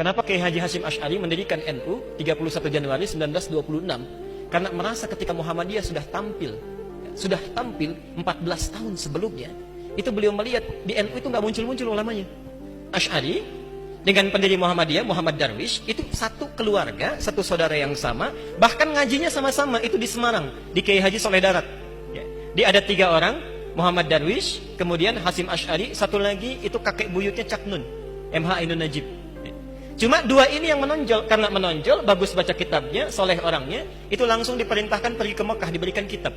Kenapa Kiai Haji Hasyim Asy'ari mendirikan NU 31 Januari 1926? Karena merasa ketika Muhammadiyah sudah tampil 14 tahun sebelumnya, itu beliau melihat di NU itu nggak muncul-muncul ulamanya. Asy'ari dengan pendiri Muhammadiyah, Muhammad Darwish, itu satu keluarga, satu saudara yang sama, bahkan ngajinya sama-sama, itu di Semarang, di Kiai Haji Soleh Darat. Dia ada 3 orang, Muhammad Darwish, kemudian Hasyim Asy'ari, satu lagi itu kakek buyutnya Cak Nun, MH Ainun Najib. Cuma 2 ini yang menonjol, karena menonjol, bagus baca kitabnya, soleh orangnya, itu langsung diperintahkan pergi ke Mekah, diberikan kitab.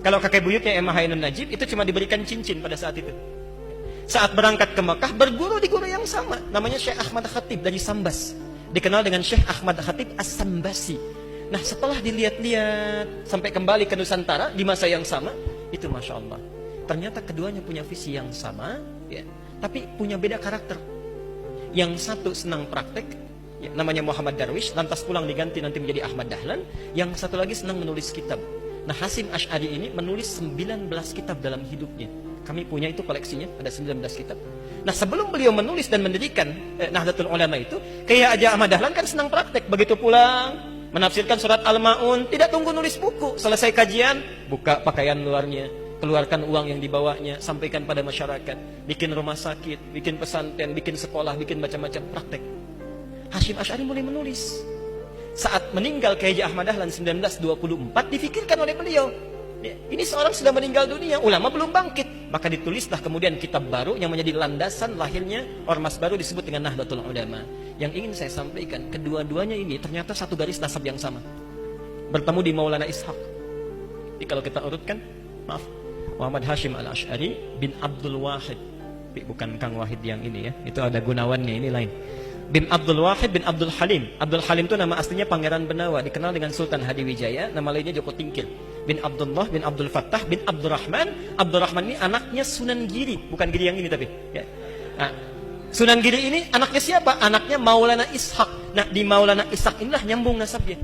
Kalau kakek buyutnya MH Ainun Najib, itu cuma diberikan cincin pada saat itu. Saat berangkat ke Mekah, berguru di guru yang sama, namanya Syekh Ahmad Khatib dari Sambas, dikenal dengan Syekh Ahmad Khatib As-Sambasi. Nah, setelah dilihat-lihat sampai kembali ke Nusantara di masa yang sama, itu Masya Allah, ternyata keduanya punya visi yang sama, ya, tapi punya beda karakter. Yang satu senang praktek, ya, namanya Muhammad Darwish, lantas pulang diganti nanti menjadi Ahmad Dahlan. Yang satu lagi senang menulis kitab. Nah, Hasyim Asy'ari ini menulis 19 kitab dalam hidupnya. Kami punya itu koleksinya, ada 19 kitab. Nah, sebelum beliau menulis dan mendirikan Nahdlatul Ulama itu, kayak aja Ahmad Dahlan kan senang praktek. Begitu pulang, menafsirkan surat Al-Ma'un, tidak tunggu nulis buku. Selesai kajian, buka pakaian luarnya, keluarkan uang yang dibawanya, sampaikan pada masyarakat, bikin rumah sakit, bikin pesantren, bikin sekolah, bikin macam-macam praktek. Hasyim Asy'ari mulai menulis. Saat meninggal Kiai Haji Ahmad Dahlan 1924, difikirkan oleh beliau, ini seorang sudah meninggal dunia, ulama belum bangkit. Maka ditulislah kemudian kitab baru yang menjadi landasan lahirnya ormas baru disebut dengan Nahdlatul Ulama. Yang ingin saya sampaikan, kedua-duanya ini ternyata satu garis nasab yang sama. Bertemu di Maulana Ishaq. Jadi kalau kita urutkan, maaf, Muhammad Hasyim Al-Asy'ari bin Abdul Wahid, bukan Kang Wahid yang ini ya, itu ada Gunawannya, ini lain. Bin Abdul Wahid bin Abdul Halim. Abdul Halim itu nama aslinya Pangeran Benawa, dikenal dengan Sultan Hadiwijaya, nama lainnya Joko Tingkir. Bin Abdullah bin Abdul Fattah bin Abdurrahman. Abdurrahman ini anaknya Sunan Giri, bukan Giri yang ini tapi ya. Nah, Sunan Giri ini anaknya siapa? Anaknya Maulana Ishaq. Nah, di Maulana Ishaq inilah nyambung nasabnya.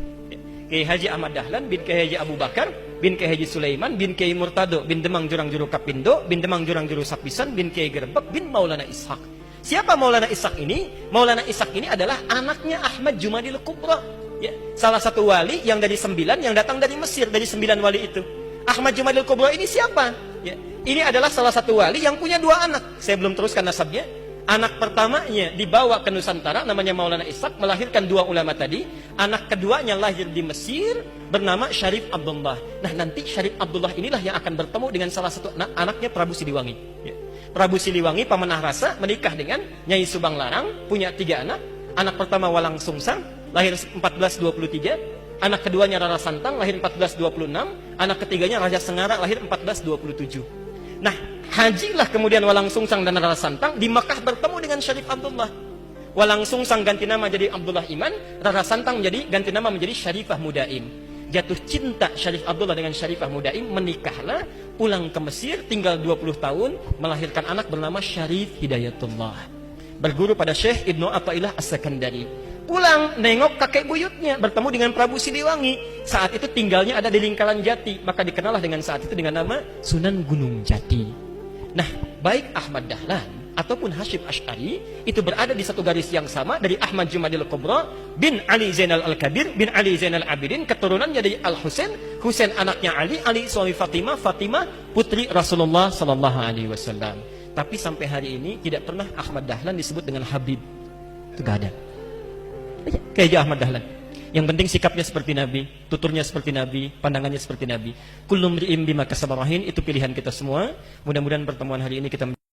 Kiai Haji Ahmad Dahlan bin Kiai Haji Abu Bakar bin Kiai Haji Sulaiman bin Kiai Murtado bin Demang Jurang Juru Kapindo bin Demang Jurang Juru Sapisan bin Kiai Gerbek bin Maulana Ishaq. Siapa Maulana Ishaq ini? Maulana Ishaq ini adalah anaknya Ahmad Jumadil Kubra, ya, salah satu wali yang dari 9 yang datang dari Mesir, dari 9 wali itu. Ahmad Jumadil Kubra ini siapa? Ya, ini adalah salah satu wali yang punya 2 anak. Saya belum teruskan nasabnya. Anak pertamanya dibawa ke Nusantara, namanya Maulana Ishaq, melahirkan 2 ulama tadi. Anak keduanya lahir di Mesir, bernama Syarif Abdullah. Nah, nanti Syarif Abdullah inilah yang akan bertemu dengan salah satu anaknya Prabu Siliwangi. Ya. Prabu Siliwangi pamanah rasa menikah dengan Nyai Subang Larang, punya 3 anak. Anak pertama Walang Sungsang, lahir 1423. Anak keduanya Rara Santang, lahir 1426. Anak ketiganya Raja Sengara, lahir 1427. Nah, hajilah kemudian Walang Sungsang dan Rara Santang di Mekah bertemu dengan Syarif Abdullah. Walang Sungsang ganti nama jadi Abdullah Iman, Rara Santang ganti nama menjadi Syarifah Mudaim. Jatuh cinta Syarif Abdullah dengan Syarifah Mudaim, menikahlah, pulang ke Mesir, tinggal 20 tahun, melahirkan anak bernama Syarif Hidayatullah. Berguru pada Syekh Ibnu Athaillah As-Sakandari. Pulang, nengok kakek buyutnya, bertemu dengan Prabu Siliwangi. Saat itu tinggalnya ada di Lingkaran Jati, maka dikenallah dengan saat itu dengan nama Sunan Gunung Jati. Nah, baik Ahmad Dahlan ataupun Hasyim Asy'ari itu berada di satu garis yang sama, dari Ahmad Jumadil Kubra bin Ali Zainal Al-Kabir bin Ali Zainal Abidin, keturunannya dari Al-Husain, Husain anaknya Ali, Ali suami Fatimah, Fatimah putri Rasulullah sallallahu alaihi wasallam. Tapi sampai hari ini tidak pernah Ahmad Dahlan disebut dengan Habib. Itu enggak ada. Kayak Ahmad Dahlan. Yang penting sikapnya seperti Nabi, tuturnya seperti Nabi, pandangannya seperti Nabi. Kullu mri'in bima kasaba rahin, itu pilihan kita semua. Mudah-mudahan pertemuan hari ini kita